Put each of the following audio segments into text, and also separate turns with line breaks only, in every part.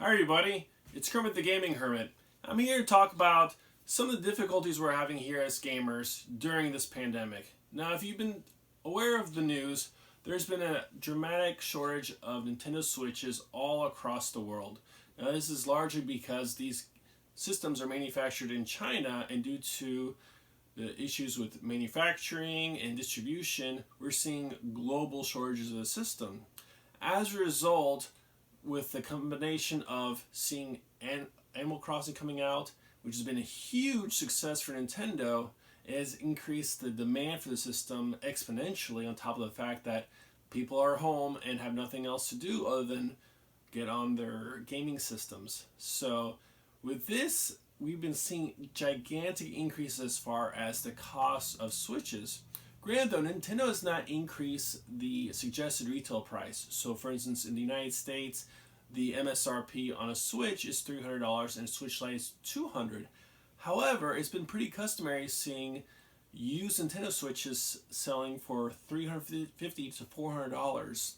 Hi everybody, it's Kermit the Gaming Hermit. I'm here to talk about some of the difficulties we're having here as gamers during this pandemic. Now, if you've been aware of the news, there's been a dramatic shortage of Nintendo Switches all across the world. Now, this is largely because these systems are manufactured in China, and due to the issues with manufacturing and distribution, we're seeing global shortages of the system. As a result, with the combination of seeing Animal Crossing coming out, which has been a huge success for Nintendo, it has increased the demand for the system exponentially, on top of the fact that people are home and have nothing else to do other than get on their gaming systems. So with this, we've been seeing gigantic increases as far as the cost of Switches. Granted though, Nintendo has not increased the suggested retail price. So for instance, in the United States, the MSRP on a Switch is $300 and Switch Lite is $200. However, it's been pretty customary seeing used Nintendo Switches selling for $350 to $400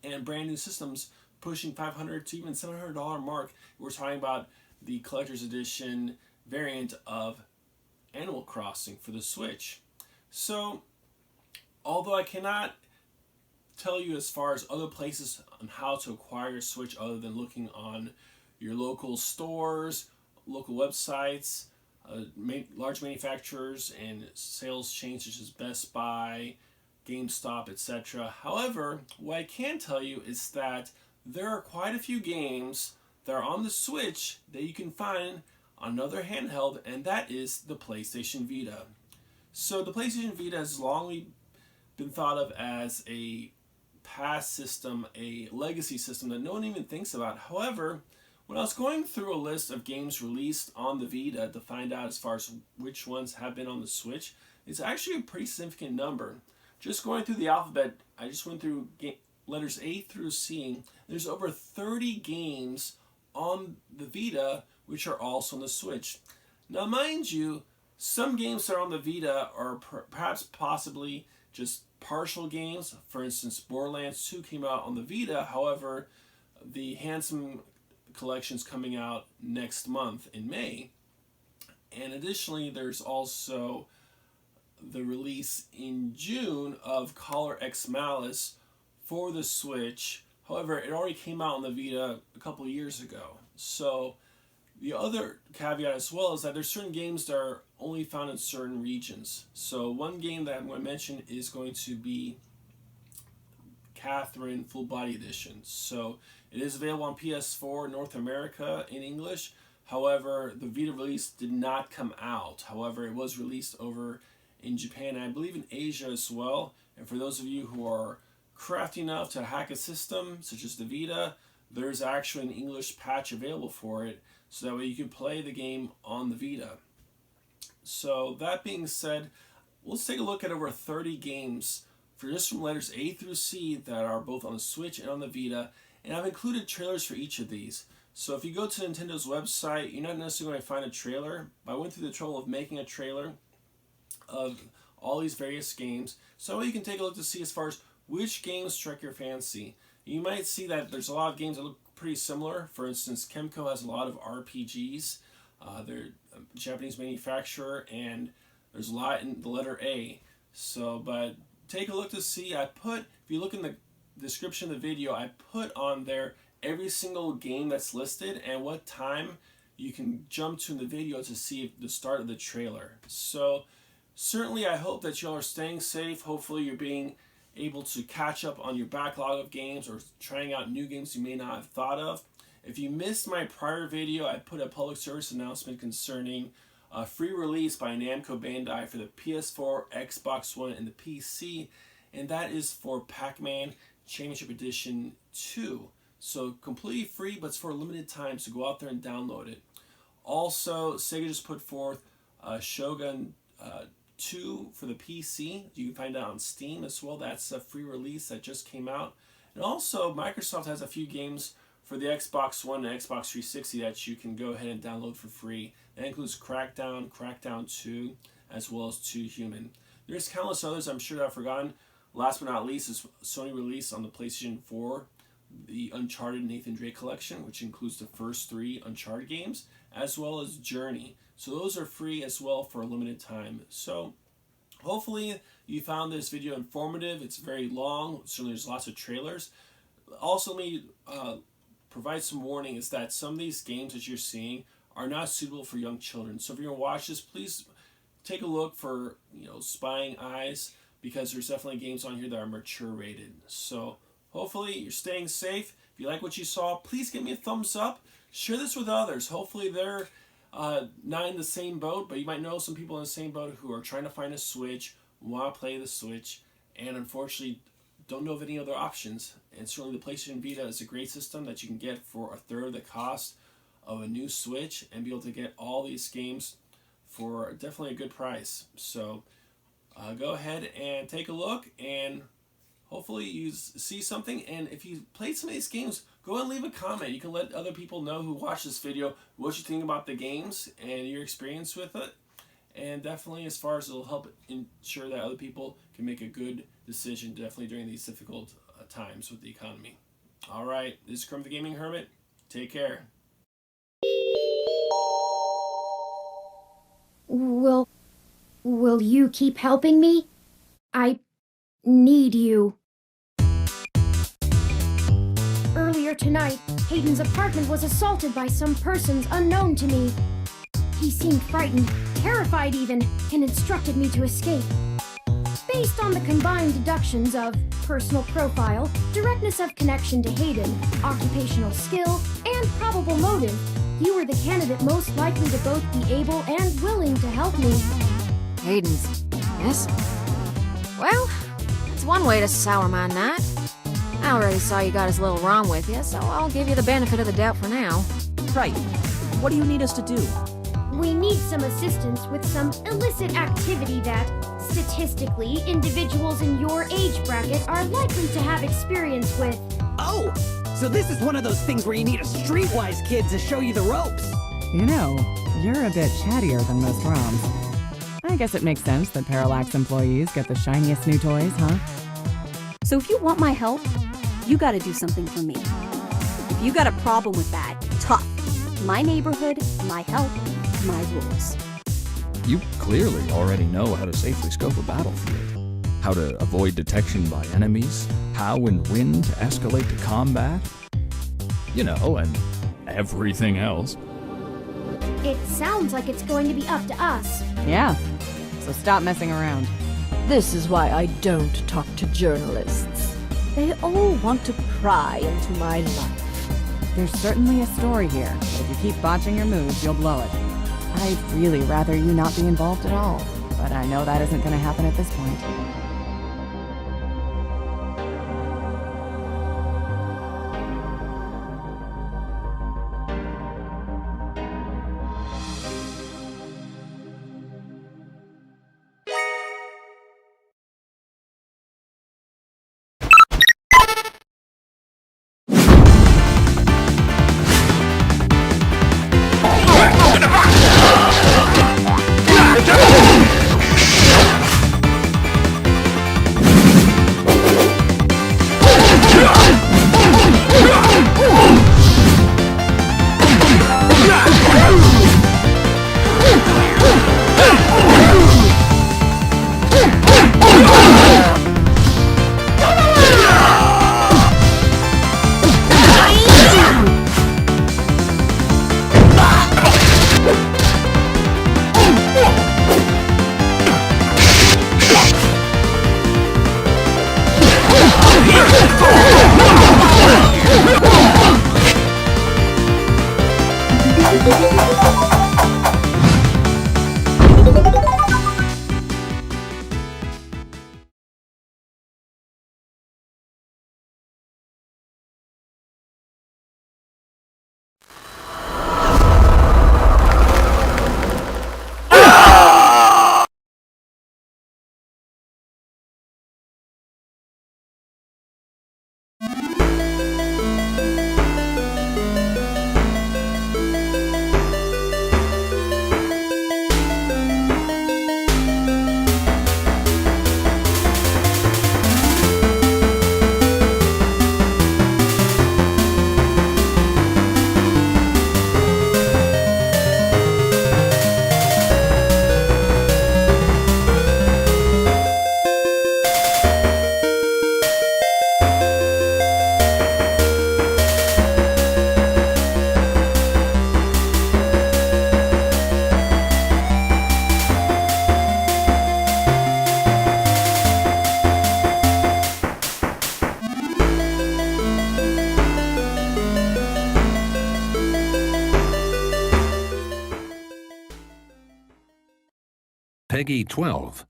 and brand new systems pushing $500 to even $700 mark. We're talking about the collector's edition variant of Animal Crossing for the Switch. So, although I cannot tell you as far as other places on how to acquire a Switch other than looking on your local stores, local websites, large manufacturers and sales chains such as Best Buy, GameStop, etc. However, what I can tell you is that there are quite a few games that are on the Switch that you can find on another handheld, and that is the PlayStation Vita. So the PlayStation Vita has long been thought of as a past system, a legacy system that no one even thinks about. However, when I was going through a list of games released on the Vita to find out as far as which ones have been on the Switch, it's actually a pretty significant number. Just going through the alphabet, I just went through letters A through C. There's over 30 games on the Vita which are also on the Switch. Now mind you, some games that are on the Vita are perhaps possibly just partial games. For instance, Borderlands 2 came out on the Vita. However, the Handsome Collection is coming out next month in May. And additionally, there's also the release in June of Collar X Malice for the Switch. However, it already came out on the Vita a couple of years ago. So the other caveat as well is that there's certain games that are only found in certain regions. So one game that I'm going to mention is going to be Catherine Full Body Edition. So it is available on PS4 North America in English. However, the Vita release did not come out. However, it was released over in Japan and I believe in Asia as well. And for those of you who are crafty enough to hack a system such as the Vita, there's actually an English patch available for it, so that way you can play the game on the Vita. So that being said, let's take a look at over 30 games for just from letters A through C that are both on the Switch and on the Vita, and I've included trailers for each of these. So if you go to Nintendo's website, you're not necessarily going to find a trailer, but I went through the trouble of making a trailer of all these various games, so you can take a look to see as far as which games strike your fancy. You might see that there's a lot of games that look pretty similar. For instance, Kemco has a lot of RPGs. They're a Japanese manufacturer, and there's a lot in the letter A. So, but take a look to see. If you look in the description of the video, I put on there every single game that's listed and what time you can jump to in the video to see the start of the trailer. So, certainly I hope that y'all are staying safe. Hopefully you're being able to catch up on your backlog of games or trying out new games you may not have thought of. If you missed my prior video, I put a public service announcement concerning a free release by Namco Bandai for the PS4, Xbox One, and the PC, and that is for Pac-Man Championship Edition 2. So completely free, but it's for a limited time, so go out there and download it. Also, Sega just put forth Shogun 2 for the PC. You can find it on Steam as well. That's a free release that just came out. And also, Microsoft has a few games for the Xbox One and Xbox 360 that you can go ahead and download for free. That includes Crackdown, Crackdown 2, as well as 2 Human. There's countless others I'm sure that I've forgotten. Last but not least is Sony release on the PlayStation 4 the Uncharted Nathan Drake collection, which includes the first 3 Uncharted games, as well as Journey. So those are free as well for a limited time. So hopefully you found this video informative. It's very long. Certainly there's lots of trailers. Also, let me provide some warning is that some of these games that you're seeing are not suitable for young children. So if you're going to watch this, please take a look for spying eyes, because there's definitely games on here that are mature rated. So hopefully you're staying safe. If you like what you saw, please give me a thumbs up. Share this with others. Hopefully they're not in the same boat, but you might know some people in the same boat who are trying to find a Switch, want to play the Switch, and unfortunately don't know of any other options. And certainly the PlayStation Vita is a great system that you can get for 1/3 the cost of a new Switch and be able to get all these games for definitely a good price. So go ahead and take a look, and hopefully you see something. And if you played some of these games, go ahead and leave a comment. You can let other people know who watch this video what you think about the games and your experience with it. And definitely, as far as it'll help ensure that other people can make a good decision, definitely during these difficult times with the economy. All right, this is Crim the Gaming Hermit. Take care.
Will you keep helping me? I need you. Earlier tonight, Hayden's apartment was assaulted by some persons unknown to me. He seemed frightened, terrified even, and instructed me to escape. Based on the combined deductions of personal profile, directness of connection to Hayden, occupational skill, and probable motive, you were the candidate most likely to both be able and willing to help me.
Hayden's yes? Well, that's one way to sour my night. I already saw you got as little wrong with you, so I'll give you the benefit of the doubt for now.
Right. What do you need us to do?
We need some assistance with some illicit activity that, statistically, individuals in your age bracket are likely to have experience with.
Oh! So this is one of those things where you need a streetwise kid to show you the ropes.
You know, you're a bit chattier than most ROMs. I guess it makes sense that Parallax employees get the shiniest new toys, huh?
So if you want my help, you gotta do something for me. If you got a problem with that, tough. My neighborhood, my help, my rules.
You clearly already know how to safely scope a battlefield, how to avoid detection by enemies, how and when to escalate to combat, and everything else.
It sounds like it's going to be up to us.
Yeah, so stop messing around.
This is why I don't talk to journalists. They all want to pry into my life.
There's certainly a story here, but if you keep botching your moves, you'll blow it. I'd really rather you not be involved at all, but I know that isn't going to happen at this point.
Peggy 12.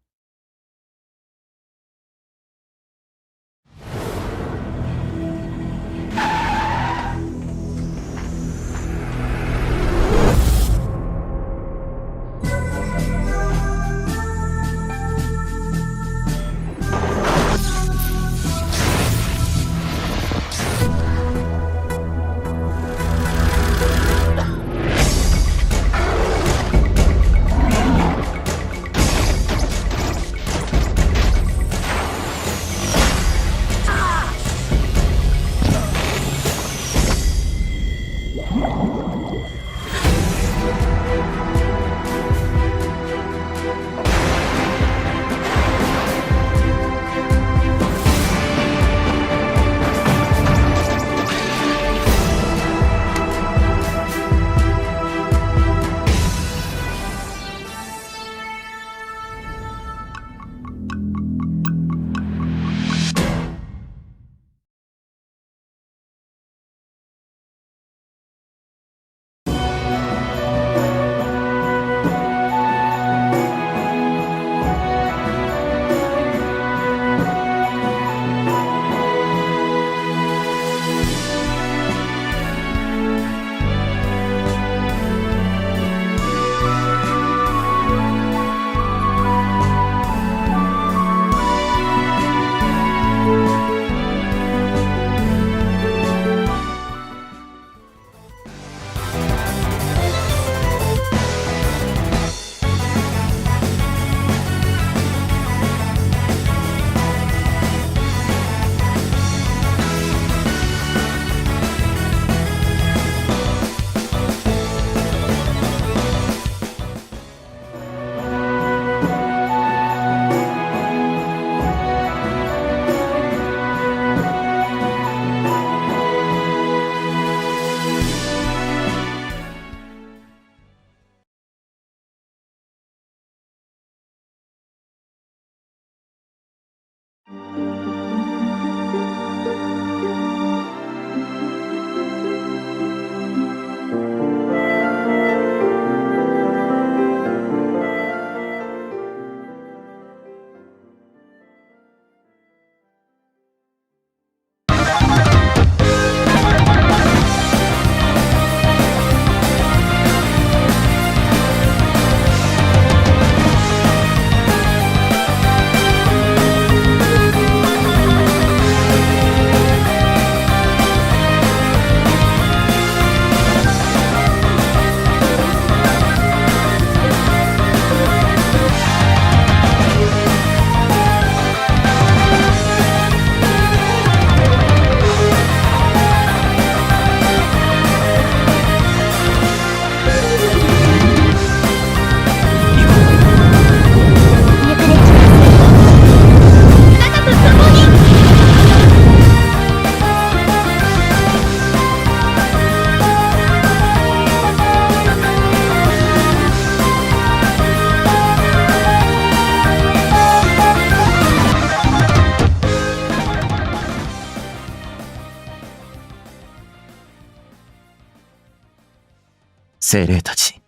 精霊たち、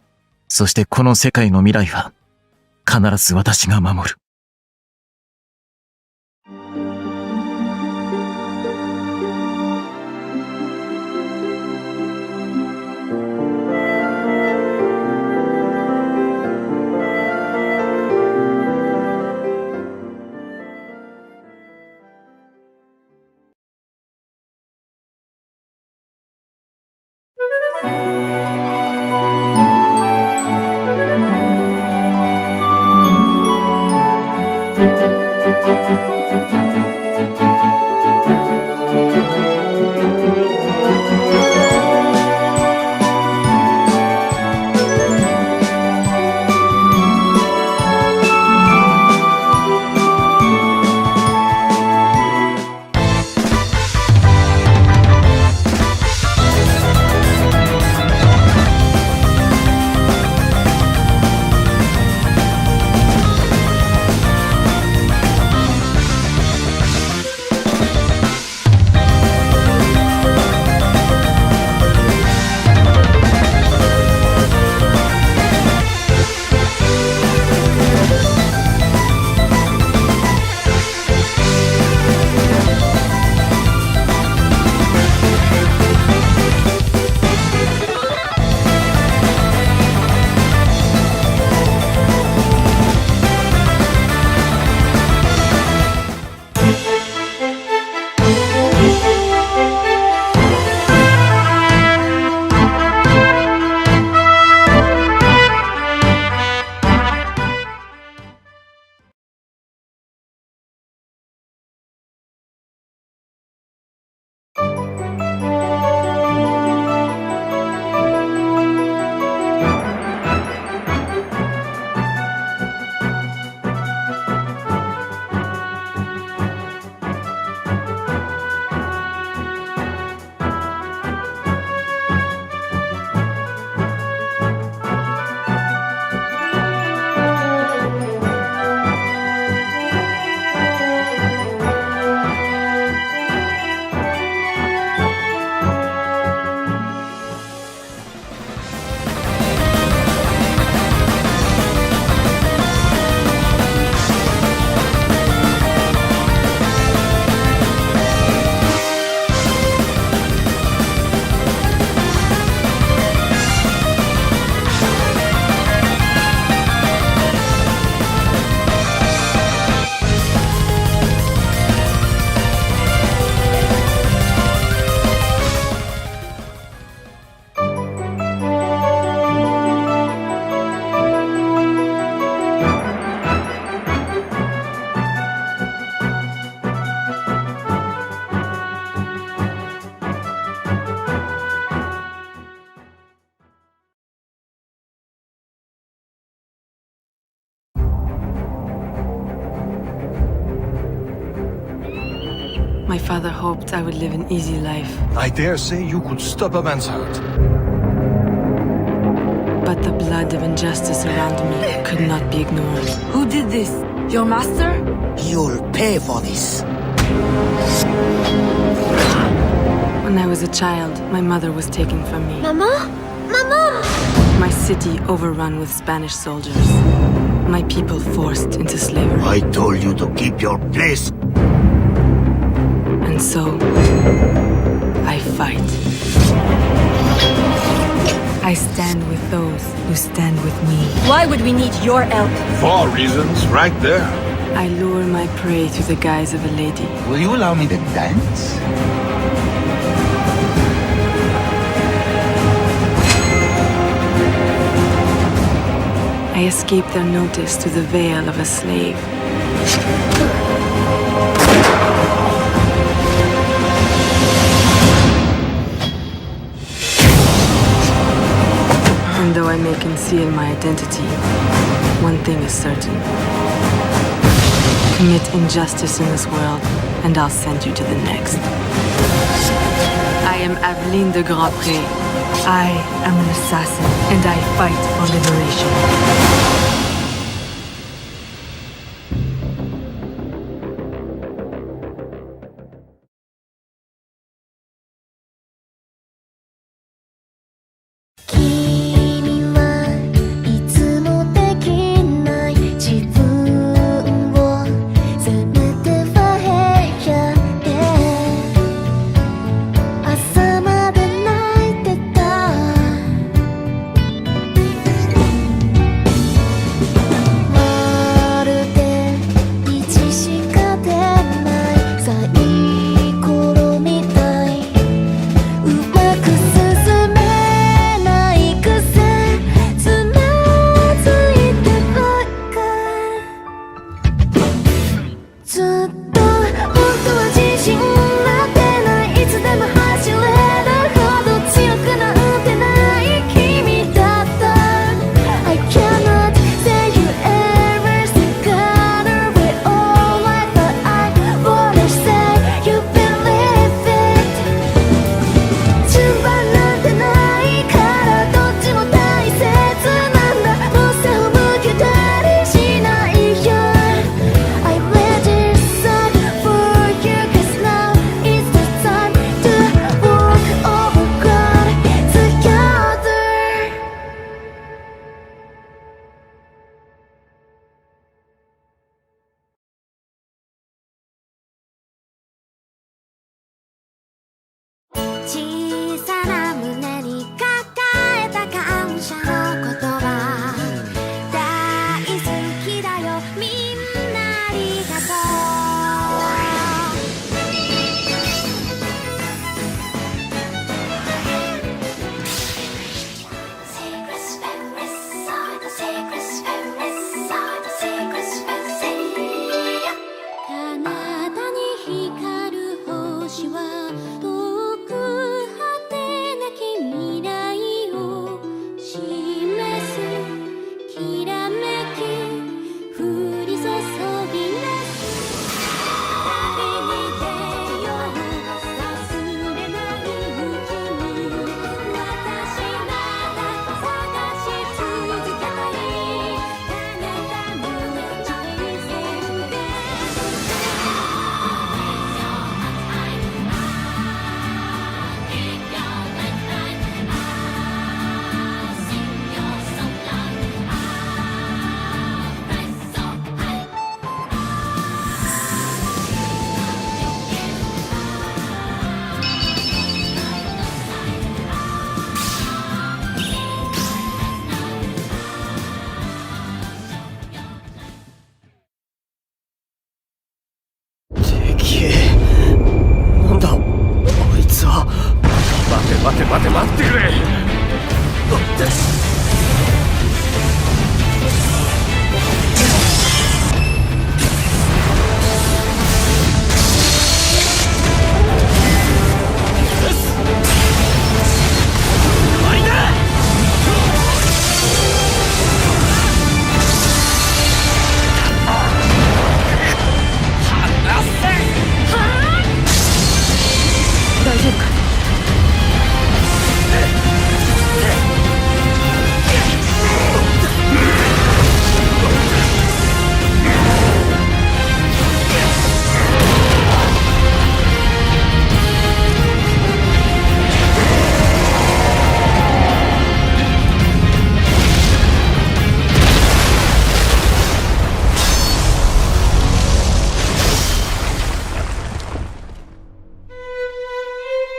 そしてこの世界の未来は、必ず私が守る。
father hoped I would live an easy life.
I dare say you could stop a man's heart.
But the blood of injustice around me could not be ignored.
Who did this? Your master?
You'll pay for this.
When I was a child, my mother was taken from me.
Mama? Mama!
My city overrun with Spanish soldiers. My people forced into slavery.
I told you to keep your place.
And so, I fight. I stand with those who stand with me.
Why would we need your help?
4 reasons, right there.
I lure my prey through the guise of a lady.
Will you allow me to dance?
I escape their notice through the veil of a slave. And though I may conceal my identity, one thing is certain. Commit injustice in this world, and I'll send you to the next. I am Aveline de Grandpré. I am an assassin, and I fight for liberation.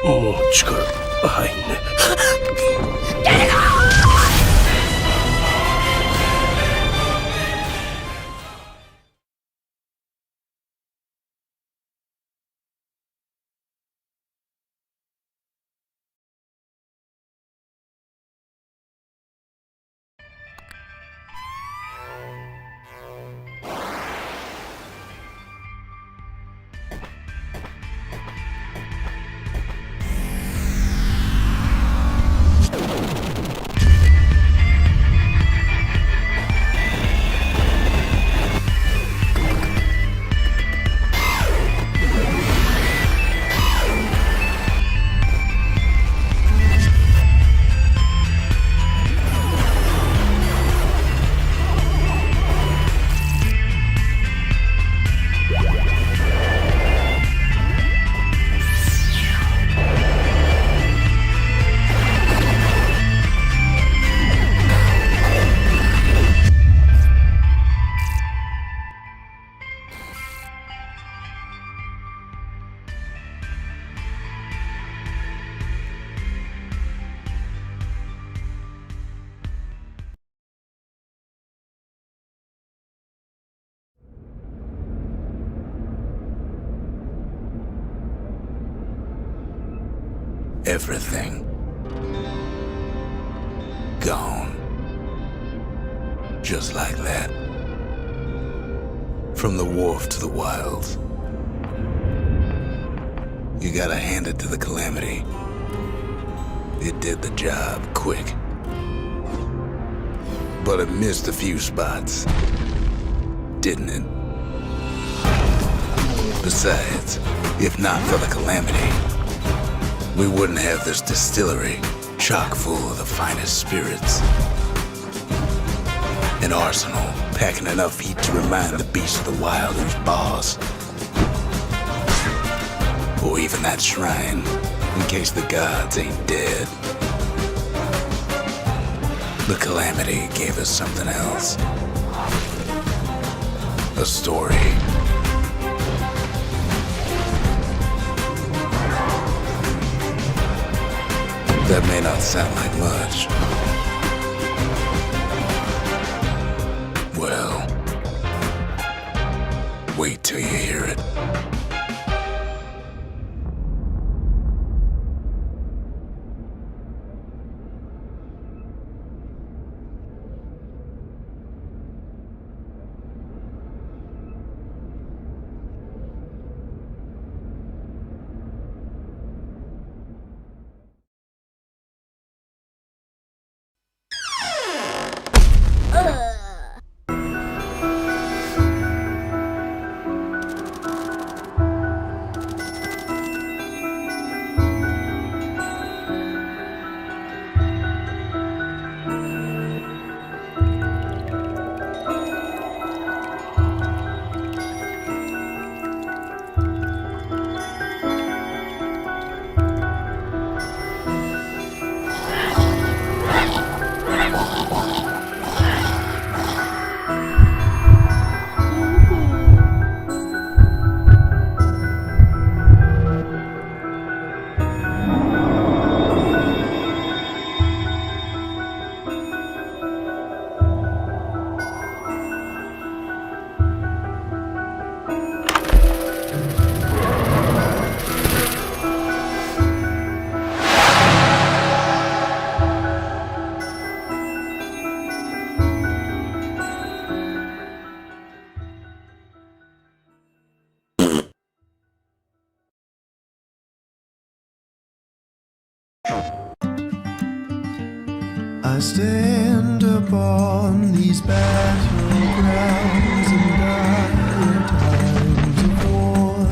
もう力入んね。
Everything gone. Just like that. From the wharf to the wilds. You gotta hand it to the Calamity. It did the job quick. But it missed a few spots. Didn't it? Besides, if not for the Calamity, we wouldn't have this distillery chock full of the finest spirits. An arsenal packing enough heat to remind the beast of the wild who's boss. Or even that shrine, in case the gods ain't dead. The Calamity gave us something else. A story. That may not sound like much. Well, wait till you hear it.
I stand upon these battlegrounds and dire times of war.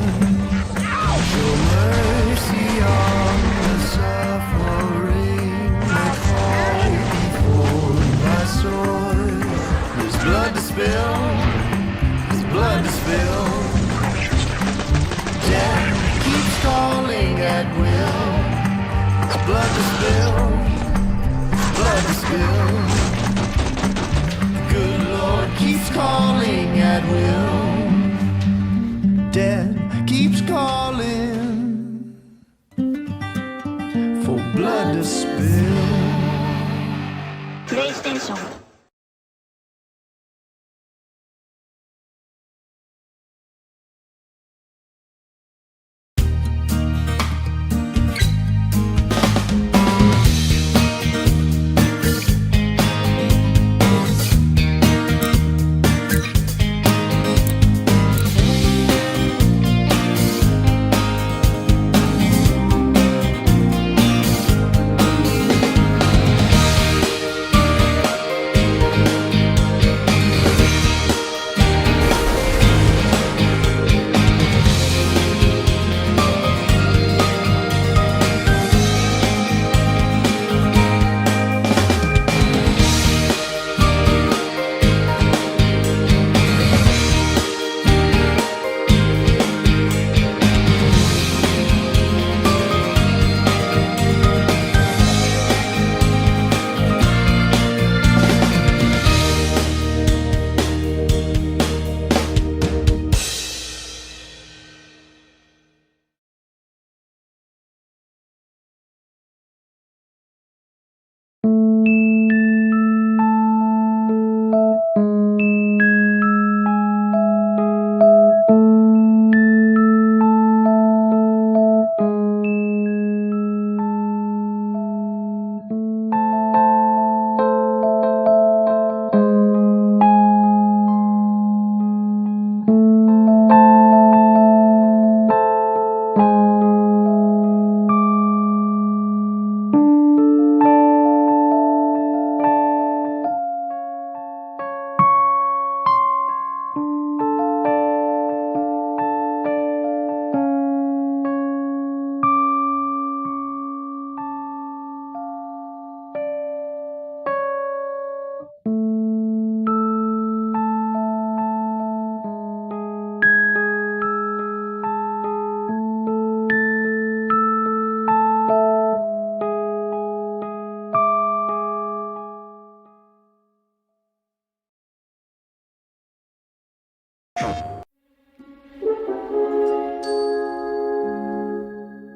Show mercy on the suffering that fall before my sword. There's blood to spill, there's blood to spill. Death keeps calling at will. There's blood to spill. Blood to spill. Good Lord keeps calling at will. Death keeps calling. spill.
PlayStation.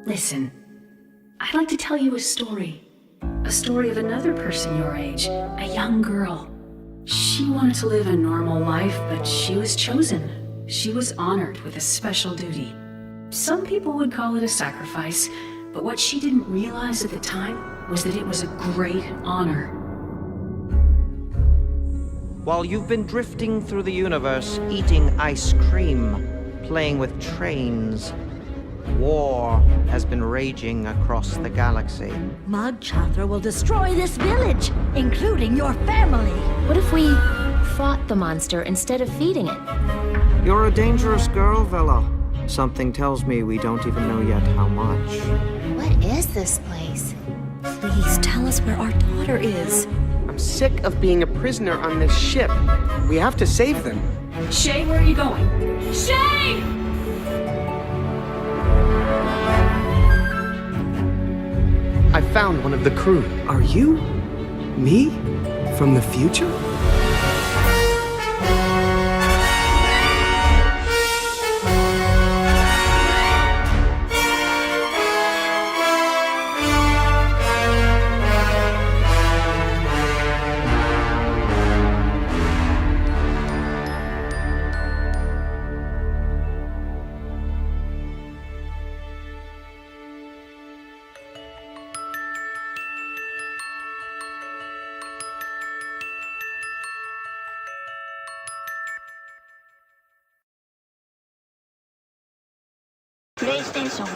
Listen, I'd like to tell you a story. A story of another person your age, a young girl. She wanted to live a normal life, but she was chosen. She was honored with a special duty. Some people would call it a sacrifice, but what she didn't realize at the time was that it was a great honor.
While you've been drifting through the universe, eating ice cream, playing with trains, war has been raging across the galaxy.
Mugchatra will destroy this village, including your family.
What if we fought the monster instead of feeding it?
You're a dangerous girl, Vela. Something tells me we don't even know yet how much.
What is this place?
Please tell us where our daughter is.
I'm sick of being a prisoner on this ship. We have to save them.
Shay, where are you going? Shay!
I found one of the crew. Are you? Me? From the future?
PlayStation.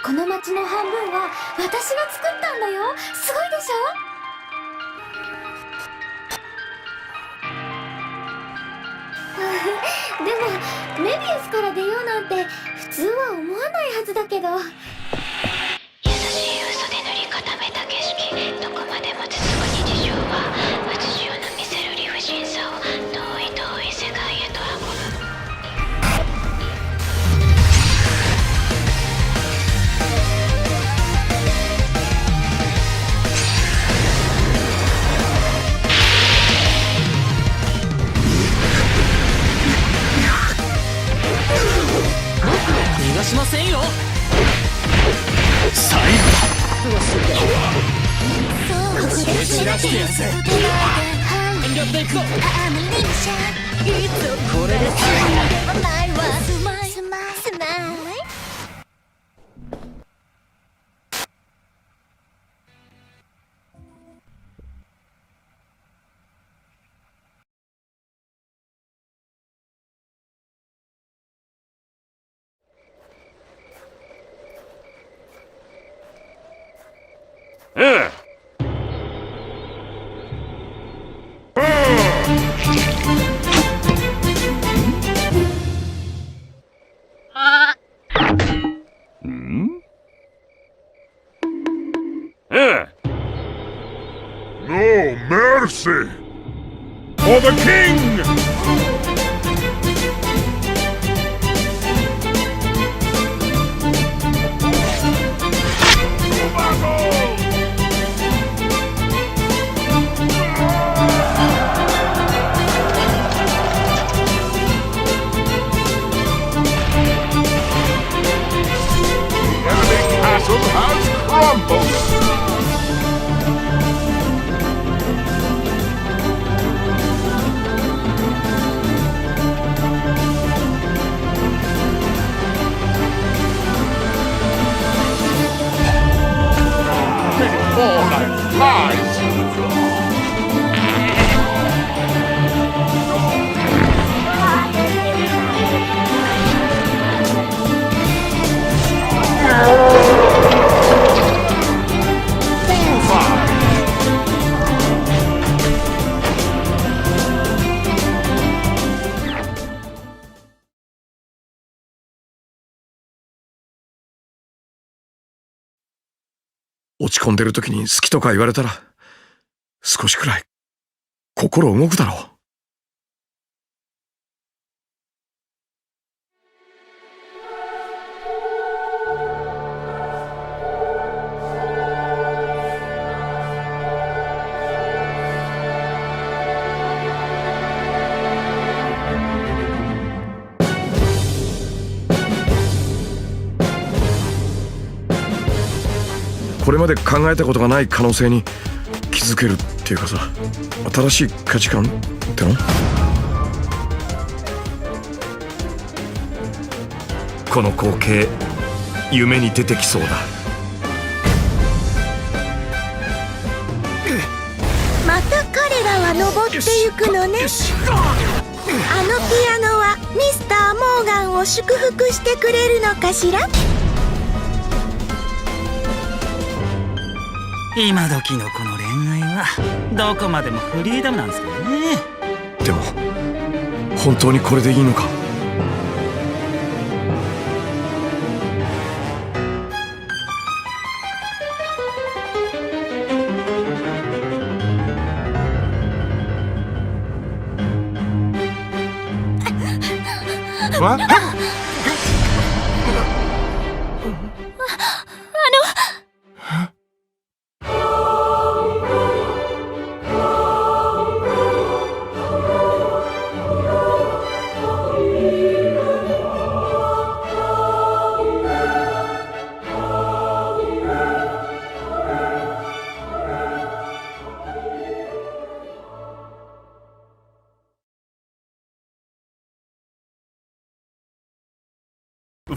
この町の半分は私が作ったんだよ。すごいでしょ？でもメビウスから出ようなんて普通は思わないはずだけど。
優しい嘘で塗り固めた景色、どこまでも続く日常は街中の見せる理不尽さを遠い遠い世界へと運ぶ。
逃がしませんよ。
最後
そう
蹴散らしてやるぜ。全力でいくぞ。これですよ。
No mercy for the king! The enemy castle has crumbled! Fall like flies! Bullseye!
落ち込んでる時に好きとか言われたら、少しくらい心動くだろう。これまで考えたことがない可能性に気づけるっていうかさ、新しい価値観っての？この光景、夢に出てきそうだ。
また彼らは登ってゆくのね。あのピアノはミスター・モーガンを祝福してくれるのかしら？
今時のこの恋愛はどこまでもフリーダムなんですかね。
でも本当にこれでいいのか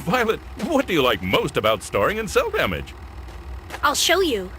？Violet,
what do you like most about starring in Cel Damage?
I'll show you.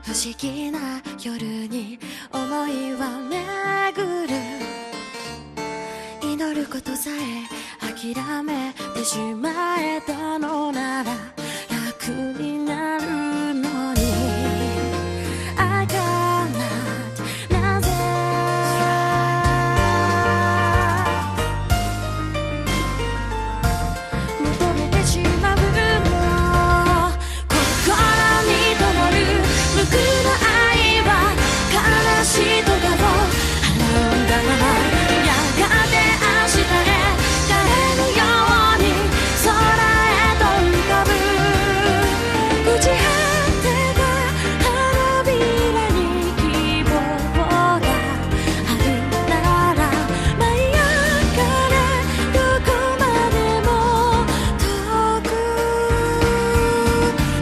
不思議な夜に思いは巡る祈ることさえ諦めてしまえたのなら楽になるのに I cannot なぜ求めてしまうの心に灯る無垢な愛は悲しいとかを放んだままやがて明日へ帰るように空へと浮かぶ朽ち果てた花びらに希望があるなら舞い上がれどこまでも遠く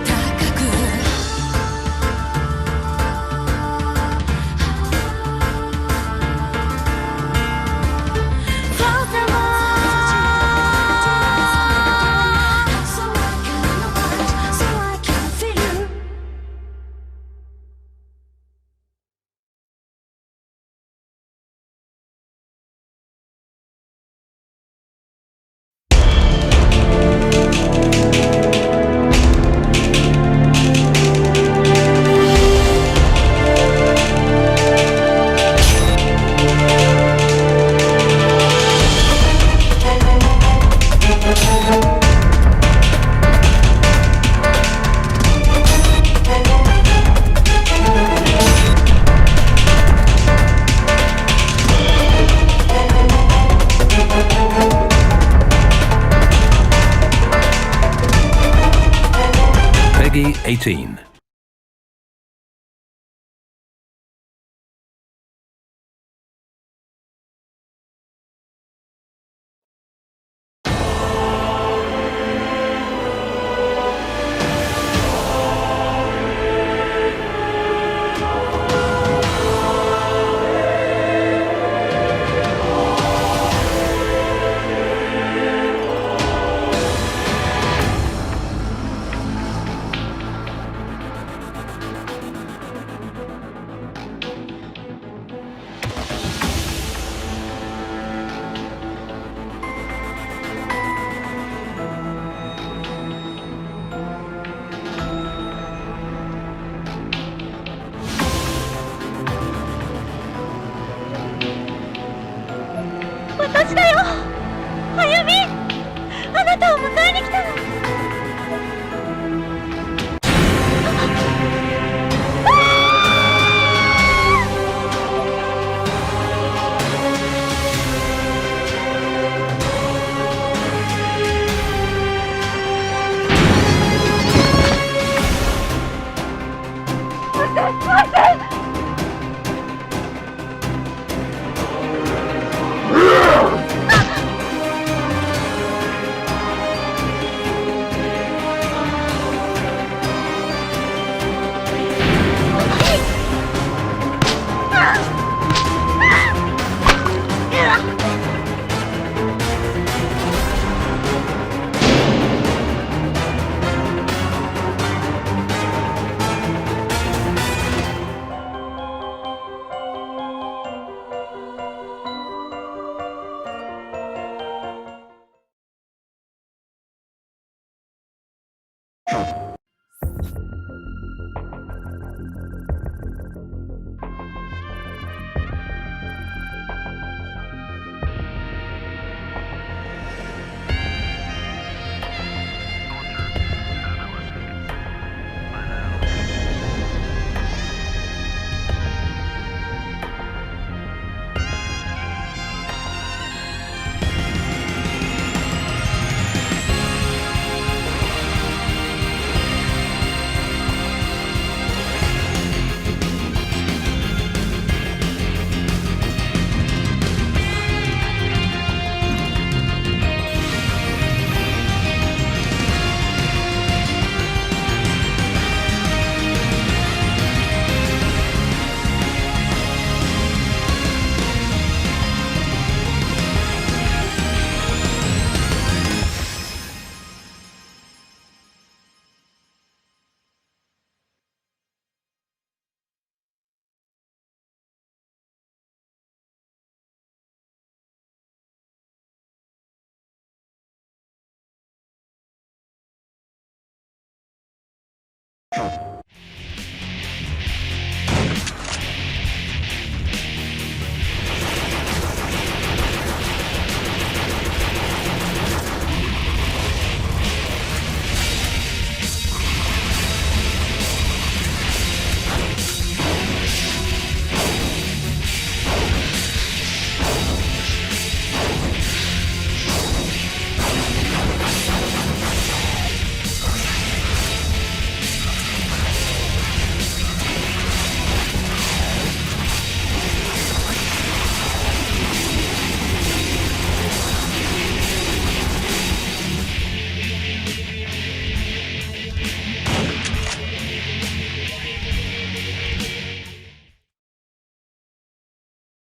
高くFloat them on so I can watch so I can feel you
Peggy 18.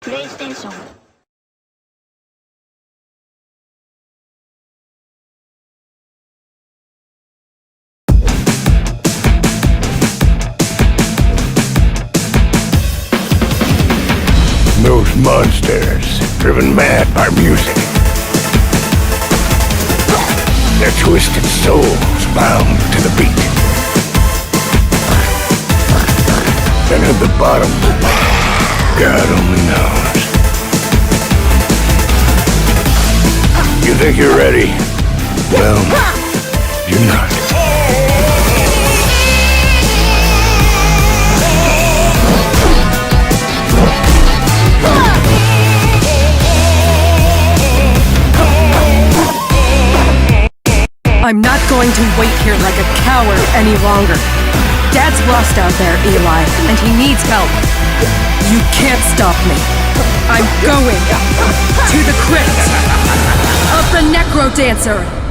PlayStation
Those monsters, driven mad by music. Their twisted souls bound to the beat. And at the bottom, God only knows. You think you're ready? Well, you're not.
I'm not going to wait here like a coward any longer. Dad's lost out there, Eli, and he needs help. You can't stop me. I'm going to the crypt of the NecroDancer.